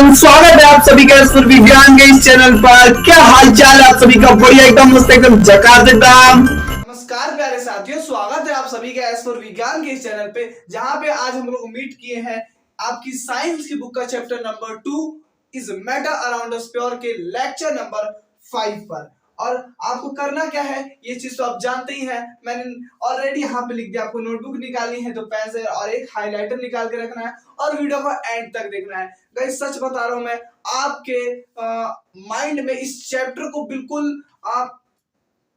Everyone, स्वागत है आप सभी का इस विज्ञान के इस चैनल पर। क्या हालचाल है आप सभी का? बढ़िया, एकदम मस्त, एकदम झकास एकदम। नमस्कार प्यारे साथियों, स्वागत है आप सभी का एस फॉर विज्ञान के इस चैनल पे, जहां पे आज हम लोग मीट किए हैं आपकी साइंस की बुक का chapter number 2 is matter around us pure के लेक्चर नंबर 5 पर। और आपको करना क्या है, ये चीज तो आप जानते ही हैं। मैंने ऑलरेडी यहाँ पे लिख दिया, आपको नोटबुक निकालनी है तो पेन और एक हाइलाइटर निकाल के रखना है और वीडियो को एंड तक देखना है। गाइस सच बता रहा हूं मैं, आपके माइंड में इस चैप्टर को बिल्कुल आप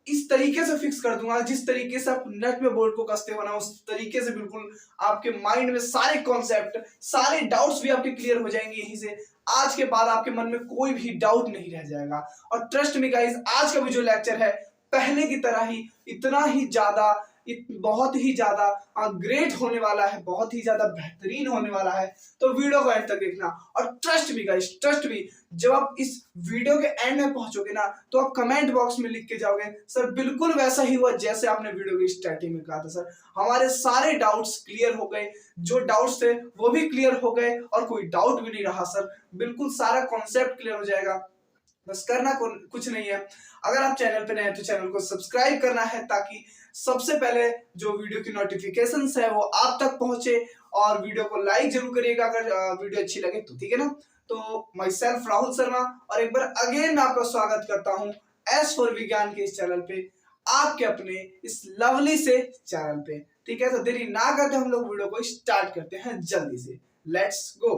इस तरीके से फिक्स कर दूंगा, जिस तरीके से आप नेट में बोर्ड को कसते हो ना, उस तरीके से बिल्कुल आपके माइंड में सारे कॉन्सेप्ट, सारे डाउट्स भी आपके क्लियर हो जाएंगे। यहीं से आज के बाद आपके मन में कोई भी डाउट नहीं रह जाएगा। और ट्रस्ट मी गाइस, आज का भी जो लेक्चर है पहले की तरह ही इतना ही ज्यादा बहुत ही ज्यादा ग्रेट होने वाला है, बहुत ही ज्यादा बेहतरीन होने वाला है। तो वीडियो को एंड तक देखना। और trust me guys, trust me, जब आप इस वीडियो के एंड में पहुंचोगे ना, तो आप कमेंट बॉक्स में लिख के जाओगे, सर बिल्कुल वैसा ही हुआ जैसे आपने वीडियो की स्टार्टिंग में कहा था। सर हमारे सारे डाउट्स क्लियर हो गए, जो डाउट्स थे वो भी क्लियर हो गए और कोई डाउट भी नहीं रहा। सर बिल्कुल सारा कॉन्सेप्ट क्लियर हो जाएगा। बस करना कुछ नहीं है। अगर आप चैनल पे नए हैं तो चैनल को सब्सक्राइब करना है, ताकि सबसे पहले जो वीडियो की नोटिफिकेशंस है वो आप तक पहुंचे। और वीडियो को लाइक जरूर करिएगा अगर वीडियो अच्छी लगे तो, ठीक है ना। तो माई सेल्फ राहुल शर्मा, और एक बार अगेन मैं आपका स्वागत करता हूं एस फॉर विज्ञान के इस चैनल पे, आपके अपने इस लवली से चैनल पे। ठीक है, तो देरी ना करते हम लोग वीडियो को स्टार्ट करते हैं जल्दी से। Let's go.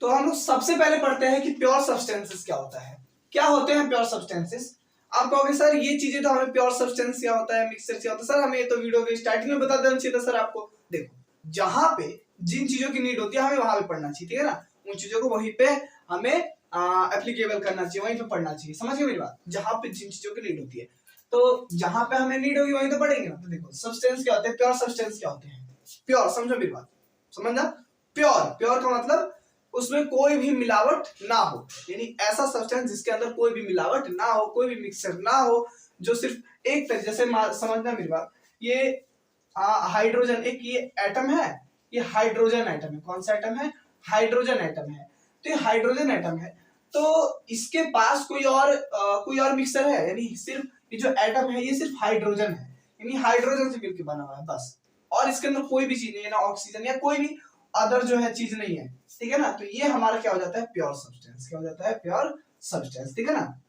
तो हम लोग सबसे पहले पढ़ते हैं कि प्योर सब्सटेंसेस क्या होता है। क्या होते हैं प्योर सब्सटेंसेस? आप कहोगे सर ये चीजें तो हमें प्योर सब्सटेंस क्या होता है, मिक्सचर क्या होता है, सर हमें ये तो वीडियो के स्टार्टिंग में बता देना चाहिए था। सर आपको देखो, जहां पे जिन चीजों की नीड होती है हमें वहां पे पढ़ना चाहिए, ठीक है ना। उन चीजों को वहीं पे हमें एप्लीकेबल करना चाहिए, वहीं पे पढ़ना चाहिए। समझ गए मेरी बात? जहां पे जिन चीजों की नीड होती है, तो जहां पे हमें नीड होगी वहीं तो पढ़ेंगे ना। तो देखो सब्सटेंस क्या होते हैं, प्योर सब्सटेंस क्या होते हैं। प्योर, समझो मेरी बात, समझना। प्योर, प्योर का मतलब उसमें कोई भी मिलावट ना हो, यानी ऐसा सब्सटेंस जिसके अंदर कोई भी मिलावट ना हो, कोई भी मिक्सचर ना हो, जो सिर्फ एक तरह, जैसे समझना मेरी बात, ये हाइड्रोजन, एक ये एटम है, ये हाइड्रोजन एटम है। कौन सा एटम है? हाइड्रोजन एटम है। तो ये हाइड्रोजन एटम है, तो इसके पास कोई और मिक्सचर है, यानी सिर्फ ये जो एटम है ये सिर्फ हाइड्रोजन है, यानी हाइड्रोजन से मिलकर बना हुआ है बस। और इसके अंदर कोई भी चीज नहीं है, ना ऑक्सीजन या कोई भी अदर जो है चीज नहीं है, ठीक है ना। तो ये हमारा क्या हो जाता है? Pure substance. क्या हो जाता है? प्योर सब्सटेंस, ठीक है ना।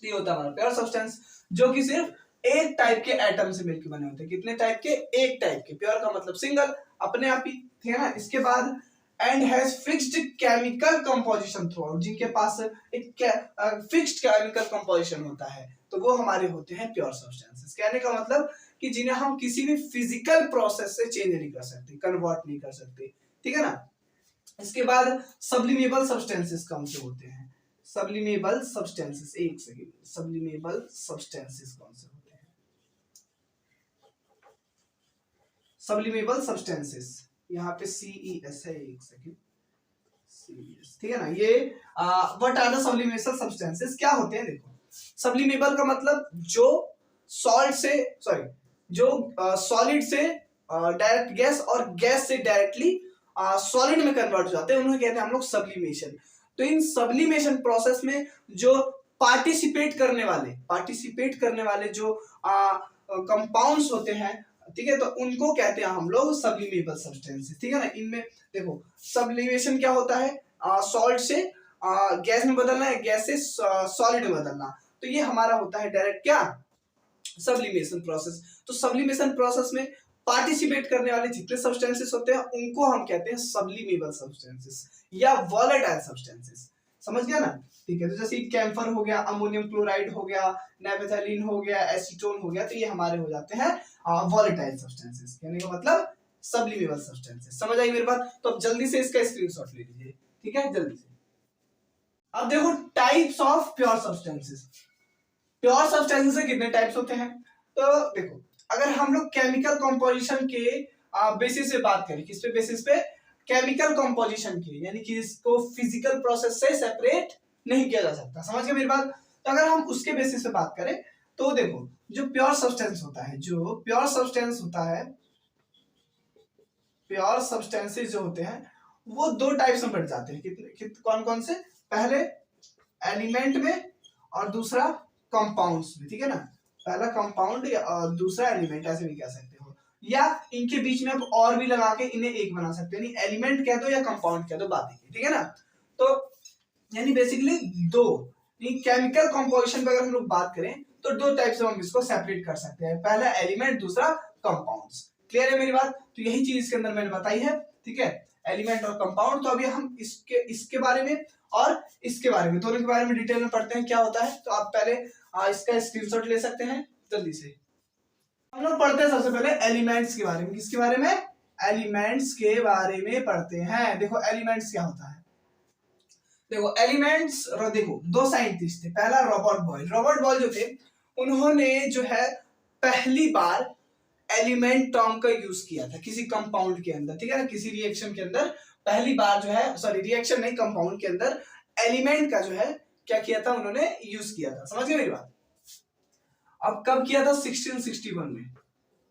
ये होता है हमारा प्योर सब्सटेंस, जो कि सिर्फ एक टाइप के एटम से मिलकर बने होते हैं। कितने टाइप के? एक टाइप के। प्योर का मतलब सिंगल, अपने आप ही, ठीक है ना। इसके बाद and has fixed chemical composition through out, जिनके पास एक फिक्स्ड केमिकल कंपोजिशन होता है, तो वो हमारे होते हैं प्योर सब्सटेंसेस। कहने का मतलब कि जिन्हें हम किसी भी फिजिकल प्रोसेस से चेंज नहीं कर सकते, कन्वर्ट नहीं कर सकते, ठीक है ना। इसके बाद सब्लिमेबल सब्सटेंसेस कौन से होते हैं? सब्लिमेबल सब्सटेंसेस, एक सेकंड, सब्लिमेबल सब्सटेंसेस कौन से होते हैं? सब्लिमेबल सब्सटेंसेस, यहाँ पे CES है, एक सेकंड, CES, ठीक है ना। ये what are the sublimable substances, क्या होते हैं? देखो, सब्लिमेबल का मतलब जो सॉल्ट से, सॉरी, जो सॉलिड से डायरेक्ट गैस और गैस से डायरेक्टली सॉलिड में कन्वर्ट हो जाते हैं, उन्हें कहते हैं हम लोग सब्लिमेशन। तो इन सब्लिमेशन प्रोसेस में जो पार्टिसिपेट करने वाले जो कंपाउंड्स होते हैं, ठीक है, तो उनको कहते हैं हम लोग सब्लिमेबल सब्सटेंसेस, ठीक है ना। इनमें देखो सब्लिमेशन क्या होता है, सॉल्ट से गैस में बदलना है, गैस से सॉलिड में बदलना, तो ये हमारा होता है डायरेक्ट क्या, सब्लिमेशन प्रोसेस। तो सब्लिमेशन प्रोसेस में पार्टिसिपेट करने वाले जितने सब्सटेंसेस होते हैं उनको हम कहते हैं सब्लिमेबल सब्सटेंसेस या वॉलेटाइल सब्सटेंसेस। समझ गया ना? ठीक है, तो जैसे कैम्फर हो गया, अमोनियम क्लोराइड हो गया, नेपथलीन हो गया, एसीटोन हो गया, तो ये हमारे हो जाते हैं वॉलेटाइल सब्सटेंसेस। कहने का मतलब सब्लिमेबल सब्सटेंसेस। समझ आई मेरी बात? तो अब जल्दी से इसका स्क्रीनशॉट ले लीजिए, ठीक है, जल्दी से। अब देखो types of pure substances. Pure substances के कितने टाइप्स होते हैं? तो देखो, अगर हम लोग केमिकल कंपोजिशन के बेसिस पे बात करें, किस पे बेसिस पे? केमिकल कंपोजिशन के, यानी कि इसको फिजिकल प्रोसेस से सेपरेट नहीं किया जा सकता। समझ गए मेरी बात? तो अगर हम उसके बेसिस पे बात करें तो देखो, जो प्योर सब्सटेंस होता है, जो प्योर सब्सटेंस होता है, प्योर सब्सटेंसेस जो होते हैं वो दो टाइप्स में बढ़ जाते हैं। कौन कौन से? पहले एलिमेंट में और दूसरा कंपाउंड्स में, ठीक है ना। पहला कंपाउंड और दूसरा एलिमेंट, ऐसे भी कह सकते हो, या इनके बीच में आप और भी लगा के इन्हें एक बना सकते हैं। नहीं, एलिमेंट कह दो या कंपाउंड कह दो, बात है, ठीक है ना। तो यानी बेसिकली दो केमिकल कंपोजिशन पे अगर हम लोग बात करें तो दो टाइप से हम इसको सेपरेट कर सकते हैं, पहला एलिमेंट, दूसरा कंपाउंड्स। क्लियर है मेरी बात? तो यही चीज इसके अंदर मैंने बताई है, ठीक है, एलिमेंट और कंपाउंड। तो अभी हम इसके बारे में और इसके बारे में, दोनों के बारे में डिटेल में पढ़ते हैं क्या होता है। तो आप पहले इसका स्क्रीनशॉट ले सकते हैं जल्दी से। हम लोग पढ़ते हैं सबसे पहले एलिमेंट्स के बारे में। किसके बारे में? एलिमेंट्स के बारे में पढ़ते हैं। देखो एलिमेंट्स क्या होता है। देखो एलिमेंट्स, देखो दो साइंटिस्ट थे, पहला रॉबर्ट बॉयल। रॉबर्ट बॉयल जो थे उन्होंने जो है पहली बार एलिमेंट टर्म का यूज किया था किसी कंपाउंड के अंदर, ठीक है ना, किसी रिएक्शन के अंदर पहली बार जो है, सॉरी रिएक्शन नहीं, कंपाउंड के अंदर एलिमेंट का जो है क्या किया था, उन्होंने यूज किया था। समझ गए मेरी बात? अब कब किया था? 1661 में।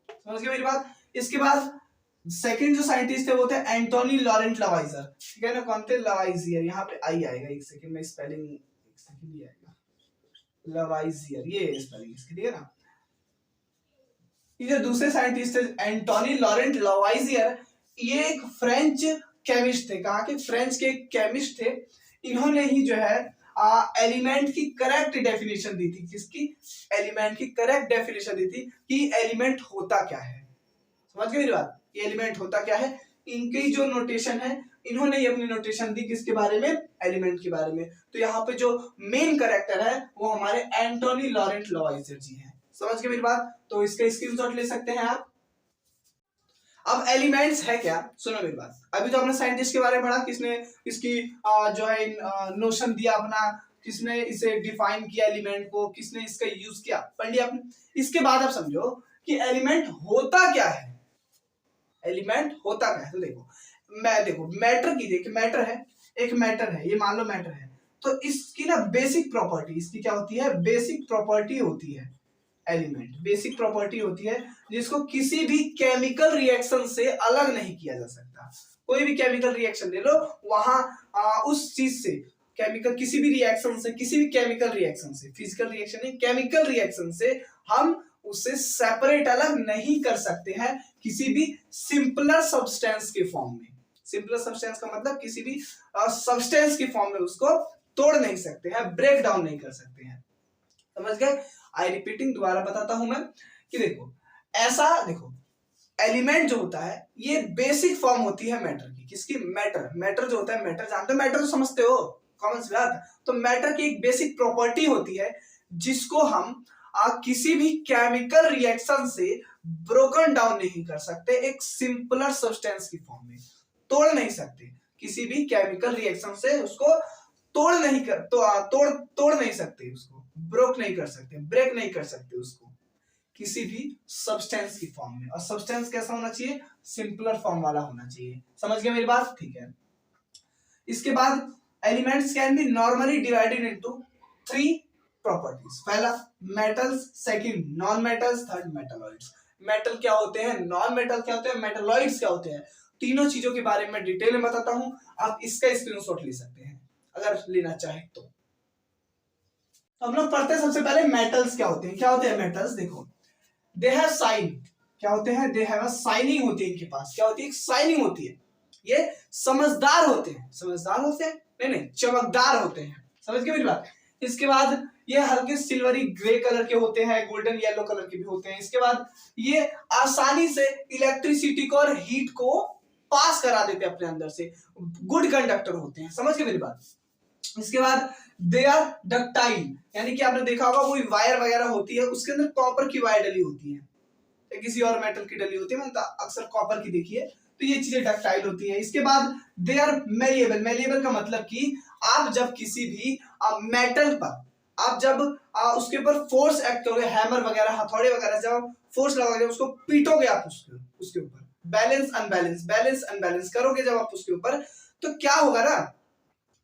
समझ गए मेरी बात? इसके बाद सेकंड जो साइंटिस्ट थे वो थे एंटोनी लॉरेंट लवाइजर, ठीक है ना। कौन थे? लवाइजियर, यहाँ पे आई आएगा, एक सेकंड में स्पेलिंग, एक सेकंड ही आएगा, लवाइजियर, ये स्पेलिंग इसकी, ठीक है ना। ये जो दूसरे साइंटिस्ट थे एंटोनी लॉरेंट लवाइजियर, ये एक फ्रेंच केमिस्ट थे। कहाँ के? फ्रेंच के केमिस्ट थे। इन्होंने ही जो है एलिमेंट की करेक्ट डेफिनेशन दी थी। किसकी? एलिमेंट की करेक्ट डेफिनेशन दी थी कि एलिमेंट होता क्या है। समझ गए मेरी बात? ये एलिमेंट होता क्या है। इनकी जो नोटेशन है, इन्होंने ये अपनी नोटेशन दी किसके बारे में? एलिमेंट के बारे में। तो यहाँ पे जो मेन कैरेक्टर है वो हमारे एंटोनी लॉरेंट लवाइजर जी हैं। समझ गए मेरी बात? तो इसका स्क्रीनशॉट ले सकते हैं आप। अब एलिमेंट्स है क्या? सुनो मेरी बात। अभी तो हमने साइंटिस्ट के बारे में पढ़ा, किसने इसकी जो है नोशन दिया अपना, किसने इसे डिफाइन किया एलिमेंट को, किसने इसका यूज किया, पढ़ लिया आपने। इसके बाद आप समझो कि एलिमेंट होता क्या है। एलिमेंट होता क्या है? तो देखो मैटर की, देखिए मैटर है, एक मैटर है, ये मान लो मैटर है, तो इसकी ना बेसिक प्रॉपर्टी, इसकी क्या होती है? बेसिक प्रॉपर्टी होती है एलिमेंट। बेसिक प्रॉपर्टी होती है जिसको किसी भी केमिकल रिएक्शन से अलग नहीं किया जा सकता। कोई भी केमिकल रिएक्शन ले लो, वहां उस चीज से, केमिकल किसी भी रिएक्शन से, किसी भी केमिकल रिएक्शन से, फिजिकल रिएक्शन नहीं, केमिकल रिएक्शन से हम उसे सेपरेट अलग नहीं कर सकते हैं किसी भी सिंपलर सब्सटेंस के फॉर्म में। सिंपलर सब्सटेंस का मतलब किसी भी सब्सटेंस के फॉर्म में उसको तोड़ नहीं सकते हैं, ब्रेक डाउन नहीं कर सकते हैं। समझ गए? आई रिपीटिंग, दोबारा बताता हूं मैं कि देखो ऐसा, देखो एलिमेंट जो होता है ये बेसिक फॉर्म होती है मैटर की। किसकी? मैटर। मैटर जो होता है, मैटर जानते हो, मैटर तो समझते हो, कॉमन सी बात। तो मैटर की एक बेसिक प्रॉपर्टी होती है जिसको हम किसी भी केमिकल रिएक्शन से ब्रोकन डाउन नहीं कर सकते, एक सिंपलर सब्सटेंस की फॉर्म में तोड़ नहीं सकते। किसी भी केमिकल रिएक्शन से उसको तोड़ नहीं सकते, उसको ब्रोक नहीं कर सकते, ब्रेक नहीं कर सकते उसको किसी भी सब्सटेंस की फॉर्म में। और सब्सटेंस कैसा होना चाहिए? सिंपलर फॉर्म वाला होना चाहिए। समझ गए मेरी बात? ठीक है। इसके बाद elements can be normally divided into 3 properties. पहला metals, second non metals, third metalloids. Metal क्या होते हैं, नॉन मेटल क्या होते हैं, मेटलॉइड्स क्या होते हैं, तीनों चीजों के बारे में डिटेल में बताता हूं। आप इसका स्क्रीनशॉट ले सकते हैं अगर लेना चाहे तो। हम लोग पढ़ते हैं सबसे पहले मेटल्स क्या होते हैं। क्या होते हैं मेटल्स? देखो दे हैव साइन। क्या होते हैं? दे हैव अ साइनिंग होती है इनके पास। क्या होती है? एक साइनिंग होती है। ये समझदार होते हैं। समझदार होते हैं? नहीं, चमकदार होते हैं। समझ गए मेरी बात? इसके बाद ये हल्के सिल्वरी ग्रे कलर के होते हैं, गोल्डन येलो कलर के भी होते हैं। इसके बाद ये आसानी से इलेक्ट्रिसिटी को और हीट को पास करा देते हैं अपने अंदर से, गुड कंडक्टर होते हैं। समझ गए मेरी बात? इसके बाद दे आर डक्टाइल, यानी कि आपने देखा होगा कोई वायर वगैरह होती है उसके अंदर कॉपर की वायर डली होती है या किसी और मेटल की डली होती है, मतलब अक्सर कॉपर की देखी है, तो ये चीजें डक्टाइल होती है। इसके बाद दे आर मेलिएबल। मेलिएबल का मतलब कि आप जब किसी भी मेटल पर आप जब उसके ऊपर फोर्स एक्ट करोगे, हैमर वगैरह, हथौड़े वगैरह, जब फोर्स लगाओगे, उसको पीटोगे आप उसके ऊपर, बैलेंस अनबैलेंस करोगे जब आप उसके ऊपर, तो क्या होगा ना,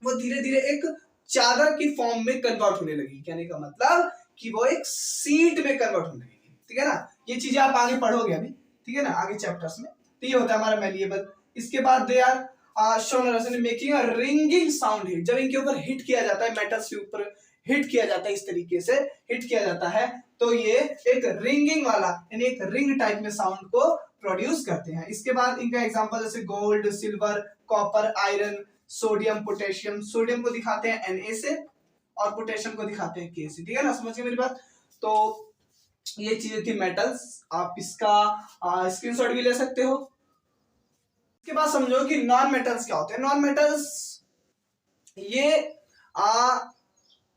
वो धीरे धीरे एक चादर की फॉर्म में कन्वर्ट होने लगी। कहने का मतलब कि वो एक सीट में कन्वर्ट होने लगी। ठीक है ना? ये चीजें आप आगे पढ़ोगे अभी, ठीक है ना, आगे चैप्टर्स में। तो ये होता है हमारा मेलिएबल। इसके बाद दे आर सोनोरस यानी making a ringing sound hit. जब इनके ऊपर हिट किया जाता है, मेटल्स के ऊपर हिट किया जाता है, इस तरीके से हिट किया जाता है, तो ये एक रिंगिंग वाला यानी एक रिंग टाइप में साउंड को प्रोड्यूस करते हैं। इसके बाद इनका एग्जांपल जैसे gold, silver, copper, iron, sodium, potassium. Sodium को दिखाते हैं Na से और पोटेशियम को दिखाते हैं K से। ठीक है ना, समझ गए मेरी बात। तो ये चीजें थी मेटल्स। आप इसका स्क्रीनशॉट भी ले सकते हो। इसके बाद समझो कि नॉन मेटल्स क्या होते हैं। नॉन मेटल्स ये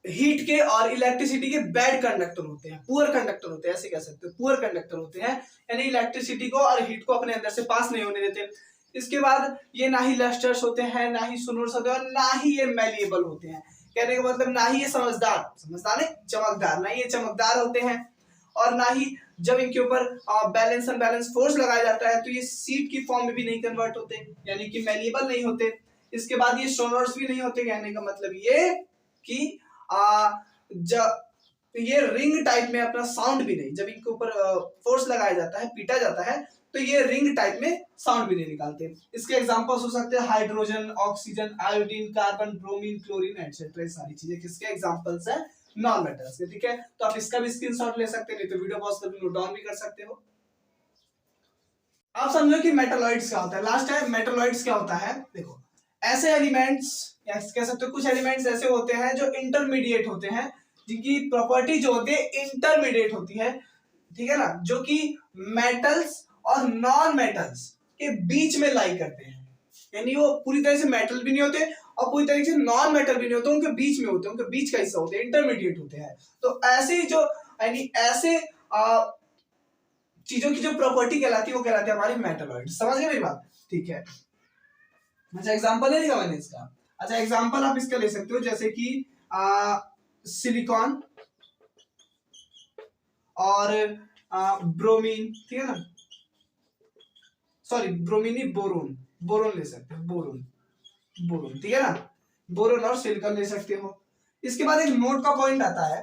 हीट के और इलेक्ट्रिसिटी के बैड कंडक्टर होते हैं, पुअर कंडक्टर होते हैं, ऐसे कह सकते हो, पुअर कंडक्टर होते हैं, यानी इलेक्ट्रिसिटी को और हीट को अपने अंदर से पास नहीं होने देते। इसके बाद ये ना ही लस्टर्स होते हैं, ना ही सोनोरस होते हैं, और ना ही ये मैलिएबल होते हैं। कहने का मतलब ना ही ये समझदार नहीं, चमकदार, ना ही ये चमकदार होते हैं, और ना ही जब इनके ऊपर बैलेंस अनबैलेंस फोर्स लगाया जाता है तो ये सीट की फॉर्म में भी नहीं कन्वर्ट होते, यानी कि मैलिएबल नहीं होते। इसके बाद ये सोनोरस भी नहीं होते। कहने का मतलब ये कि जब ये रिंग टाइप में अपना साउंड भी नहीं, जब इनके ऊपर फोर्स लगाया जाता है, पीटा जाता है, तो ये रिंग टाइप में साउंड भी नहीं निकालते। इसके एग्जांपल्स हो सकते हैं hydrogen, oxygen, iodine, carbon, bromine, chlorine etcetera. ये सारी चीजें किसके एग्जांपल्स हैं? नॉन मेटल्स के। ठीक है, तो आप इसका भी स्क्रीनशॉट ले सकते हैं, नहीं तो वीडियो पॉज करके नोट डाउन भी कर सकते हो। आप समझो कि मेटलॉइड्स क्या होता है। लास्ट टाइम मेटलॉइड्स क्या होता है, देखो ऐसे एलिमेंट्स या कह सकते हो कुछ एलिमेंट्स ऐसे होते हैं जो इंटरमीडिएट होते हैं, जिनकी प्रॉपर्टी जो होती है इंटरमीडिएट होती है। ठीक है ना, जो कि मेटल्स और नॉन मेटल्स के बीच में लाई करते हैं, यानी वो पूरी तरह से मेटल भी नहीं होते और पूरी तरह से नॉन मेटल भी नहीं होते, उनके बीच में होते हैं, उनके बीच का हिस्सा होते हैं, इंटरमीडिएट होते हैं। तो ऐसे जो यानी ऐसे चीजों की जो प्रॉपर्टी कहलाती है वो कहलाती है हमारी मेटलॉइड। समझ गए मेरी बात? ठीक है, अच्छा एग्जांपल ले लिया मैंने इसका। अच्छा एग्जांपल आप इसका ले सकते हो, जैसे कि सिलिकॉन और ब्रोमीन। ठीक है ना, सॉरी ब्रोमीन नहीं, बोरोन, बोरोन ले सकते हो, बोरोन, बोरोन। ठीक है ना, बोरोन और सिलिकॉन ले सकते हो। इसके बाद एक नोट का पॉइंट आता है,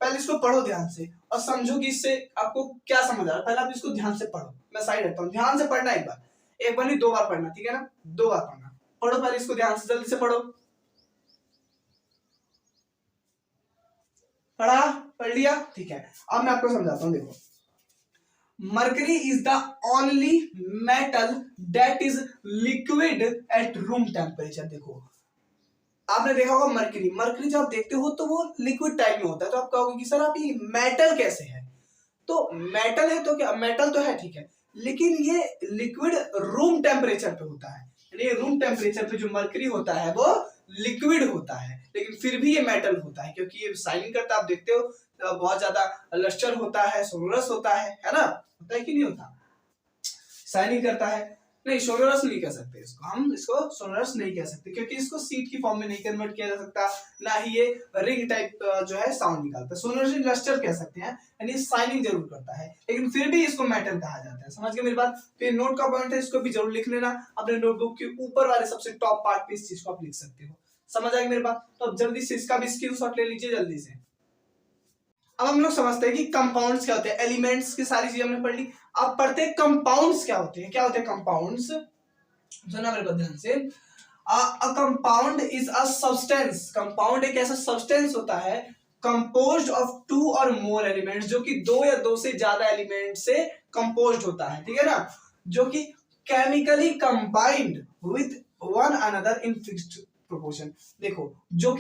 पहले इसको पढ़ो ध्यान से और समझो कि इससे आपको क्या समझ आ रहा है। पहले आप इसको ध्यान से पढ़ो, मैं साइड हटता हूँ, ध्यान से पढ़ना एक बार नहीं 2 बार पढ़ना। ठीक है ना, 2 बार पढ़ना। पढ़ो पहले इसको ध्यान से, जल्दी से पढ़ो। पढ़ा? पढ़ लिया? ठीक है, अब मैं आपको समझाता हूं। देखो, mercury is the only metal that is liquid at room temperature. देखो आपने देखा होगा मरकरी, मरकरी जब आप देखते हो तो वो लिक्विड टाइप में होता है, तो आप कहोगे कि सर आप ये मेटल कैसे है? तो मेटल है तो क्या, मेटल तो है, ठीक है, लेकिन ये लिक्विड रूम टेम्परेचर पे होता है, यानी रूम टेम्परेचर पे जो मरकरी होता है वो लिक्विड होता है, लेकिन फिर भी ये मेटल होता है क्योंकि ये शाइनिंग करता है। आप देखते हो बहुत ज्यादा लस्टर होता है, सोलरस होता है ना, होता है कि नहीं होता? शाइनिंग करता है। नहीं, सोलरस नहीं कह सकते इसको, हम इसको सोलरस नहीं कह सकते क्योंकि इसको सीट की फॉर्म में नहीं कन्वर्ट किया जा सकता, ना ही ये रिंग टाइप जो है साउंड निकालता है। सोलरस लस्टर कह सकते हैं, यानी शाइनिंग जरूर करता है, लेकिन फिर भी इसको मेटल कहा जाता है। समझ गए मेरी बात? तो ये नोट का पॉइंट है, इसको भी जरूर लिख लेना अपने नोटबुक के ऊपर वाले सबसे टॉप पार्ट पे, इस चीज को आप लिख सकते हो। समझ आएगी मेरी बात? तो अब जल्दी से इसका भी स्क्रीनशॉट ले लीजिए जल्दी से। अब हम लोग समझते हैं कि कंपाउंड्स क्या होते हैं। एलिमेंट्स की सारी चीजें हमने पढ़ ली, अब पढ़ते हैं कंपाउंड्स क्या होते हैं। क्या होते हैं कंपाउंड्स? सुना मेरे को ध्यान से। A compound is a substance. Compound एक ऐसा सब्सटेंस होता है कंपोज्ड ऑफ 2 और मोर एलिमेंट्स, जो कि 2 या 2 से ज्यादा एलिमेंट से कंपोज्ड होता है। ठीक है ना, जो कि chemically combined with one another in fixed proportion. देखो जो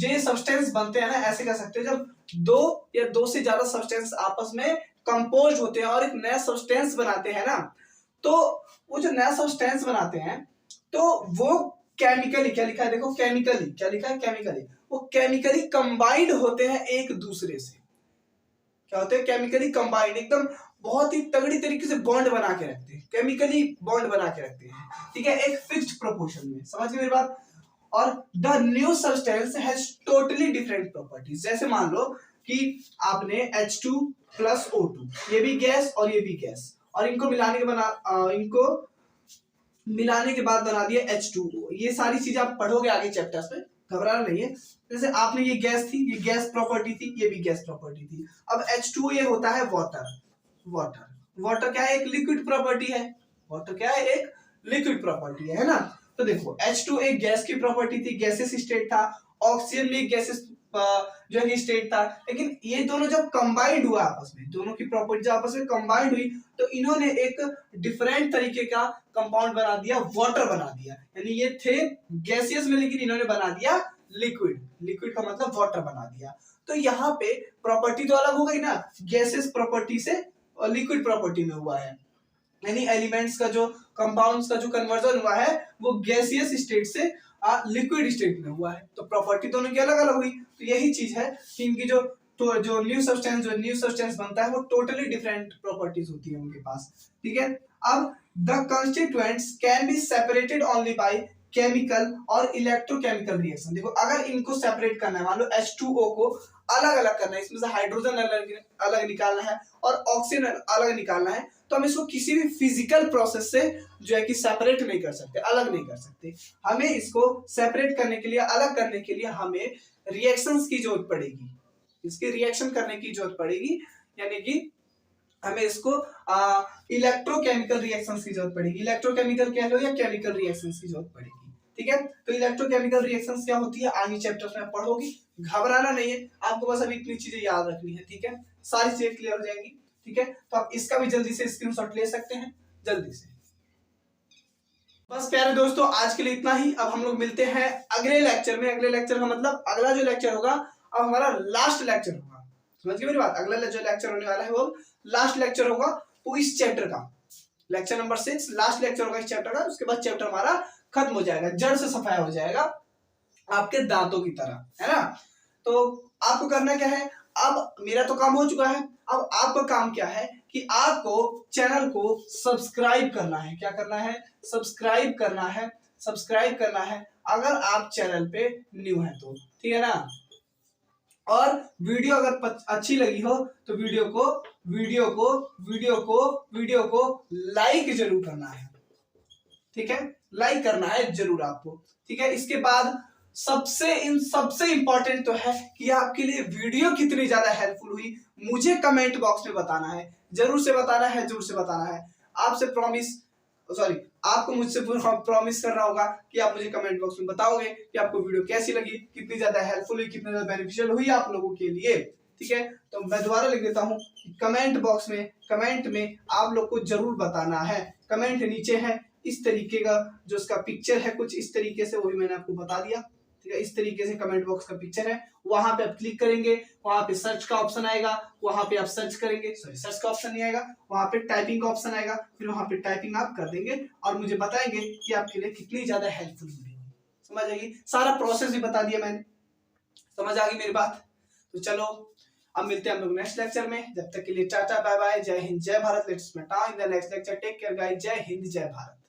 ये सब्सटेंस बनते हैं ना, ऐसे कह सकते हैं जब 2 या 2 से ज्यादा सब्सटेंस आपस में कंपोज होते हैं और एक नया सब्सटेंस बनाते हैं ना, तो वो जो नया सब्सटेंस बनाते हैं तो वो केमिकली, क्या लिखा है देखो, केमिकली, क्या लिखा है, केमिकली, वो केमिकली कंबाइंड होते हैं एक दूसरे से। क्या होते हैं? केमिकली कंबाइंड, एकदम बहुत ही तगड़ी तरीके से बॉन्ड बना के रखते हैं, केमिकली बॉन्ड बना के रखते हैं। ठीक है, एक फिक्स्ड प्रोपोर्शन में। समझ गए मेरी बात? और the new substance has totally different properties. जैसे मान लो कि आपने H2 प्लस O2, ये भी गैस और ये भी गैस, और इनको मिलाने के बाद बना दिया H2O। ये सारी चीजें आप पढ़ोगे आगे चैप्टर्स में, घबराना नहीं है। जैसे आपने ये गैस थी, ये गैस प्रॉपर्टी थी, ये भी गैस प्रॉपर्टी थी। अब H2O ये होता है वाटर। वाटर क्या है? एक लिक्विड प्रॉपर्टी है। वाटर क्या है? एक लिक्विड प्रॉपर्टी है ना। तो देखो H2 एक गैस की प्रॉपर्टी थी, गैसेस स्टेट था, ऑक्सीजन भी एक गैसेस जो है स्टेट था, लेकिन ये दोनों जब कंबाइंड हुआ आपस में, दोनों की प्रॉपर्टी जब आपस में कंबाइंड हुई तो इन्होंने एक डिफरेंट तरीके का कंपाउंड बना दिया, वाटर बना दिया। यानी ये थे गैसियस में लेकिन इन्होंने बना दिया लिक्विड, लिक्विड का मतलब वाटर बना दिया। तो यहाँ पे प्रॉपर्टी तो अलग हो गई ना, गैसेस प्रॉपर्टी से लिक्विड प्रॉपर्टी में हुआ है, यानी एलिमेंट्स का जो कंपाउंड्स का जो कन्वर्जन हुआ है वो गैसियस स्टेट से लिक्विड स्टेट में हुआ है। तो प्रॉपर्टी दोनों की अलग अलग हुई। तो यही चीज है कि इनकी जो न्यू सब्सटेंस बनता है वो टोटली डिफरेंट प्रॉपर्टीज होती है उनके पास। ठीक है, अब the constituents can be separated only by chemical और इलेक्ट्रोकेमिकल रिएक्शन। देखो अगर इनको सेपरेट करना है, मान लो H2O को अलग अलग करना है, इसमें से हाइड्रोजन अलग निकालना है और ऑक्सीजन अलग निकालना है, तो हम इसको किसी भी फिजिकल प्रोसेस से जो है कि सेपरेट नहीं कर सकते, अलग नहीं कर सकते। हमें इसको सेपरेट करने के लिए, अलग करने के लिए हमें रिएक्शंस की जरूरत पड़ेगी, इसकी रिएक्शन करने की जरूरत पड़ेगी, यानी कि हमें इसको इलेक्ट्रोकेमिकल रिएक्शंस की जरूरत पड़ेगी। इलेक्ट्रोकेमिकल कह लो या केमिकल रिएक्शंस की जरूरत पड़ेगी। ठीक है, तो इलेक्ट्रोकेमिकल रिएक्शंस क्या होती है आगे चैप्टर्स में पढ़ोगी, घबराना नहीं है, आपको बस अभी इतनी चीजें याद रखनी है। ठीक है, सारी चीजें क्लियर हो जाएंगी। ठीक है, तो आप इसका भी जल्दी से स्क्रीनशॉट ले सकते हैं जल्दी से। बस प्यारे दोस्तों आज के लिए इतना ही। अब हम लोग मिलते हैं अगले लेक्चर में। अगले लेक्चर का मतलब अगला जो लेक्चर होगा अब हमारा लास्ट लेक्चर होगा, समझ गए मेरी बात। अगला जो लेक्चर होने वाला है वो लास्ट लेक्चर होगा, वो इस चैप्टर का लेक्चर नंबर 6 लास्ट लेक्चर होगा इस चैप्टर का। उसके बाद चैप्टर हमारा खत्म हो जाएगा, जड़ से सफाया हो जाएगा आपके दांतों की तरह, है ना। तो आपको करना क्या है, अब मेरा तो काम हो चुका है, अब आपका काम क्या है कि आपको चैनल को सब्सक्राइब करना है। क्या करना है, सब्सक्राइब करना है, सब्सक्राइब करना है अगर आप चैनल पे न्यू हैं तो, ठीक है ना। और वीडियो अगर अच्छी लगी हो तो वीडियो को लाइक जरूर करना है। ठीक है, लाइक करना है जरूर आपको। ठीक है, इसके बाद सबसे इंपॉर्टेंट तो है कि आपके लिए वीडियो कितनी ज्यादा हेल्पफुल हुई मुझे कमेंट बॉक्स में बताना है, जरूर से बताना है, जरूर से बताना है। आपसे आपको मुझसे प्रॉमिस करना होगा कि आप मुझे कमेंट बॉक्स में बताओगे कि आपको वीडियो कैसी लगी, कितनी ज्यादा हेल्पफुल हुई, कितनी ज्यादा बेनिफिशियल हुई आप लोगों के लिए। ठीक है, तो मैं दोबारा लिख देता हूँ, कमेंट बॉक्स में, कमेंट में आप लोग को जरूर बताना है। कमेंट नीचे है इस तरीके का, जो उसका पिक्चर है कुछ इस तरीके से, वो भी मैंने आपको बता दिया। ठीक है, इस तरीके से कमेंट बॉक्स का पिक्चर है, वहां पे आप क्लिक करेंगे, वहां पे सर्च का ऑप्शन आएगा, वहां पे आप सर्च करेंगे, सर्च का ऑप्शन नहीं आएगा, वहां पे टाइपिंग का ऑप्शन आएगा, फिर वहां पे टाइपिंग आप कर देंगे और मुझे बताएंगे कि आपके लिए कितनी ज्यादा हेल्पफुल हुई। समझ आएगी, सारा प्रोसेस भी बता दिया मैंने, समझ आ गई मेरी बात। तो चलो अब मिलते हैं हम लोग नेक्स्ट लेक्चर में, जब तक के लिए टाटा बाय बाय, जय हिंद जय भारत। Let's met in the next lecture, take care guys, जय हिंद जय भारत।